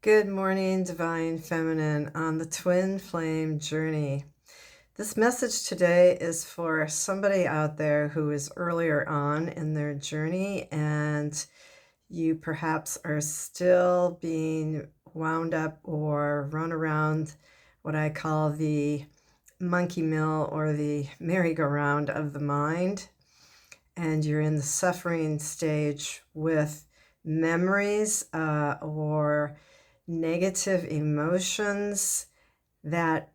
Good morning, Divine Feminine, on the Twin Flame journey. This message today is for somebody out there who is earlier on in their journey and you perhaps are still being wound up or run around what I call the monkey mill or the merry-go-round of the mind, and you're in the suffering stage with memories or negative emotions that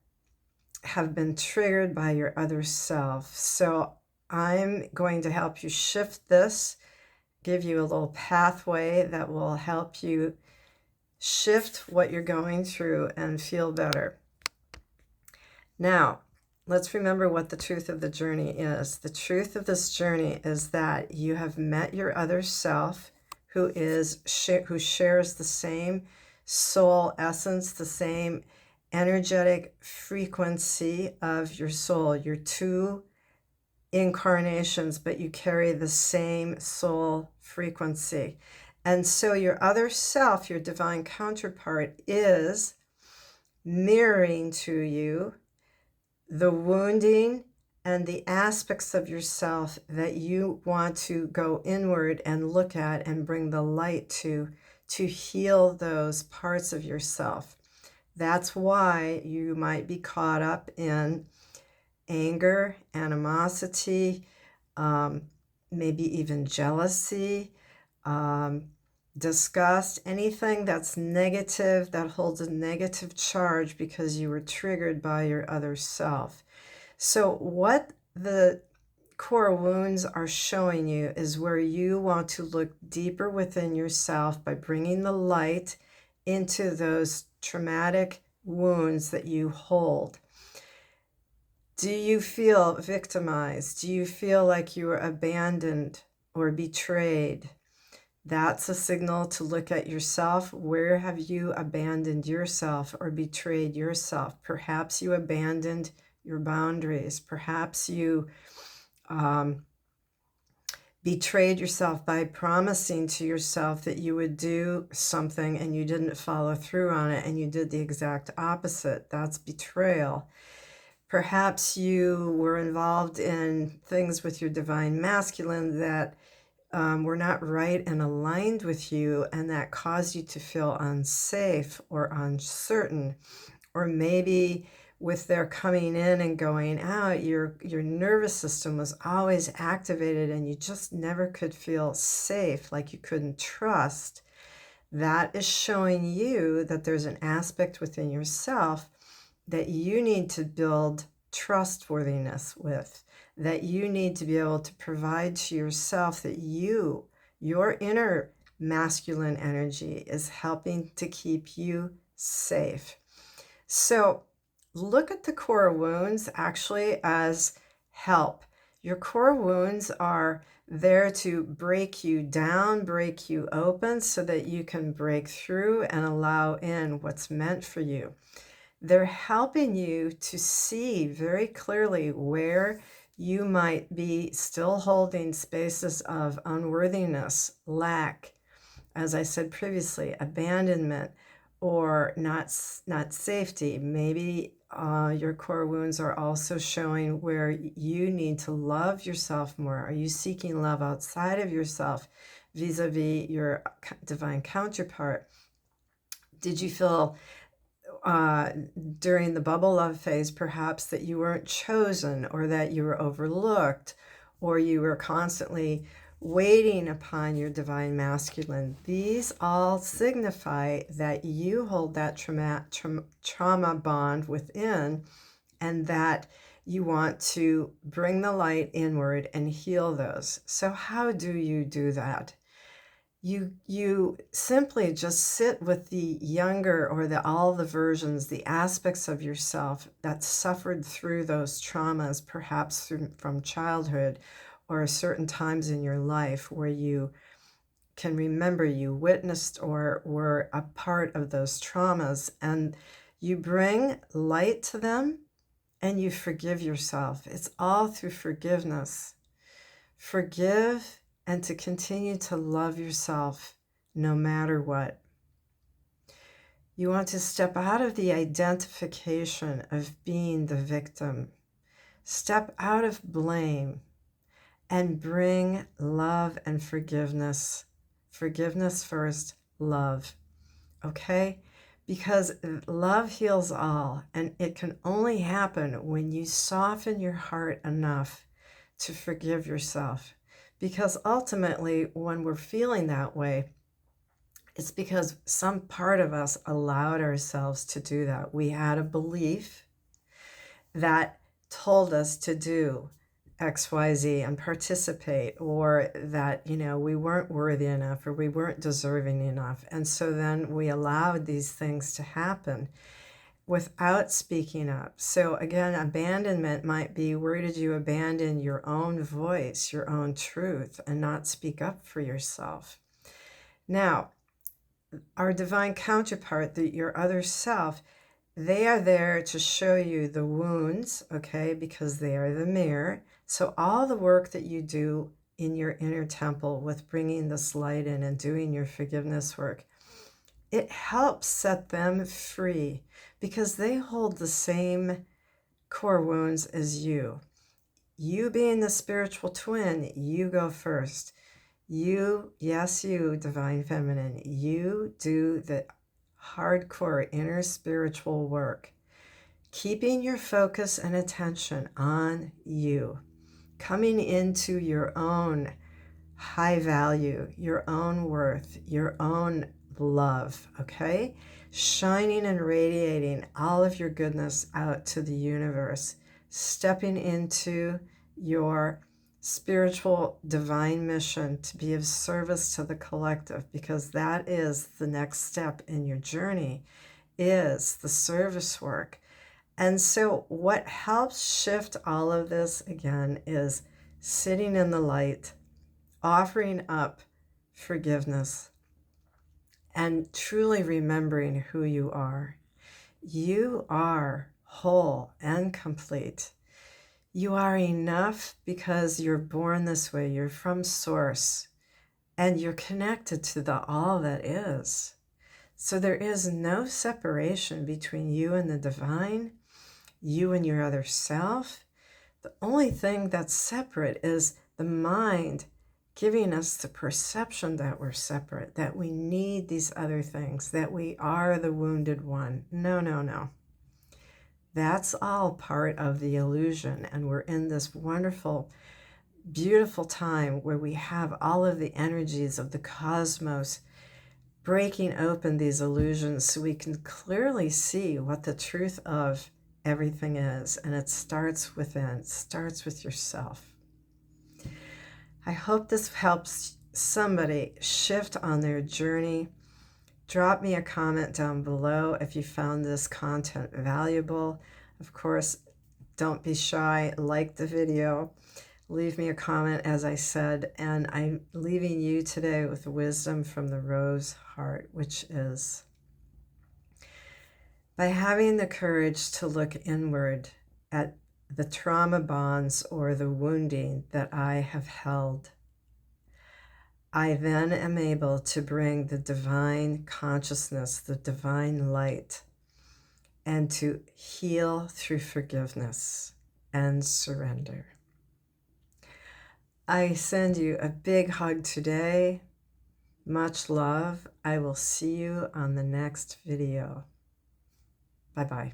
have been triggered by your other self. So I'm going to help you shift this, give you a little pathway that will help you shift what you're going through and feel better. Now, let's remember what the truth of the journey is. The truth of this journey is that you have met your other self who shares the same soul essence, the same energetic frequency of your soul. You're two incarnations, but you carry the same soul frequency. And so your other self, your divine counterpart, is mirroring to you the wounding and the aspects of yourself that you want to go inward and look at and bring the light to heal those parts of yourself. That's why you might be caught up in anger, animosity, maybe even jealousy, disgust, anything that's negative, that holds a negative charge because you were triggered by your other self. So what the core wounds are showing you is where you want to look deeper within yourself by bringing the light into those traumatic wounds that you hold. Do you feel victimized? Do you feel like you were abandoned or betrayed? That's a signal to look at yourself. Where have you abandoned yourself or betrayed yourself? Perhaps you abandoned your boundaries. Perhaps you betrayed yourself by promising to yourself that you would do something and you didn't follow through on it and you did the exact opposite. That's betrayal. Perhaps you were involved in things with your divine masculine that were not right and aligned with you, and that caused you to feel unsafe or uncertain. Or maybe with their coming in and going out, your nervous system was always activated and you just never could feel safe, like you couldn't trust. That is showing you that there's an aspect within yourself that you need to build trustworthiness with, that you need to be able to provide to yourself that your inner masculine energy is helping to keep you safe. So look at the core wounds actually as help. Your core wounds are there to break you down, break you open so that you can break through and allow in what's meant for you. They're helping you to see very clearly where you might be still holding spaces of unworthiness, lack, as I said previously, abandonment, or not safety. Maybe your core wounds are also showing where you need to love yourself more. Are you seeking love outside of yourself vis-a-vis your divine counterpart? Did you feel during the bubble love phase, perhaps, that you weren't chosen or that you were overlooked or you were constantly waiting upon your divine masculine? These all signify that you hold that trauma bond within and that you want to bring the light inward and heal those. So how do you do that? You simply just sit with the younger or all the versions, the aspects of yourself that suffered through those traumas, perhaps from childhood or certain times in your life where you can remember you witnessed or were a part of those traumas, and you bring light to them and you forgive yourself. It's all through forgiveness. Forgive and to continue to love yourself no matter what. You want to step out of the identification of being the victim. Step out of blame and bring love and forgiveness. Forgiveness first, love. Okay? Because love heals all, and it can only happen when you soften your heart enough to forgive yourself. Because ultimately, when we're feeling that way, it's because some part of us allowed ourselves to do that. We had a belief that told us to do XYZ and participate, or that, we weren't worthy enough or we weren't deserving enough. And so then we allowed these things to happen without speaking up. So again, abandonment might be, where did you abandon your own voice, your own truth, and not speak up for yourself? Now, our divine counterpart, your other self, they are there to show you the wounds, okay, because they are the mirror. So all the work that you do in your inner temple with bringing this light in and doing your forgiveness work, it helps set them free because they hold the same core wounds as you. You being the spiritual twin, you go first. You, yes, you, divine feminine, you do the hardcore inner spiritual work, keeping your focus and attention on you, coming into your own high value, your own worth, your own love, okay? Shining and radiating all of your goodness out to the universe, stepping into your spiritual divine mission to be of service to the collective, because that is the next step in your journey, is the service work. And so what helps shift all of this again is sitting in the light, offering up forgiveness, and truly remembering who you are. You are whole and complete. You are enough because you're born this way. You're from source and you're connected to the all that is. So there is no separation between you and the divine, you and your other self. The only thing that's separate is the mind giving us the perception that we're separate, that we need these other things, that we are the wounded one. No, no, no. That's all part of the illusion. And we're in this wonderful, beautiful time where we have all of the energies of the cosmos breaking open these illusions so we can clearly see what the truth of everything is. And it starts within, it starts with yourself. I hope this helps somebody shift on their journey. Drop me a comment down below if you found this content valuable. Of course, don't be shy. Like the video. Leave me a comment, as I said. And I'm leaving you today with wisdom from the Rose Heart, which is, by having the courage to look inward at the trauma bonds or the wounding that I have held, I then am able to bring the divine consciousness, the divine light, and to heal through forgiveness and surrender. I send you a big hug today. Much love. I will see you on the next video. Bye-bye.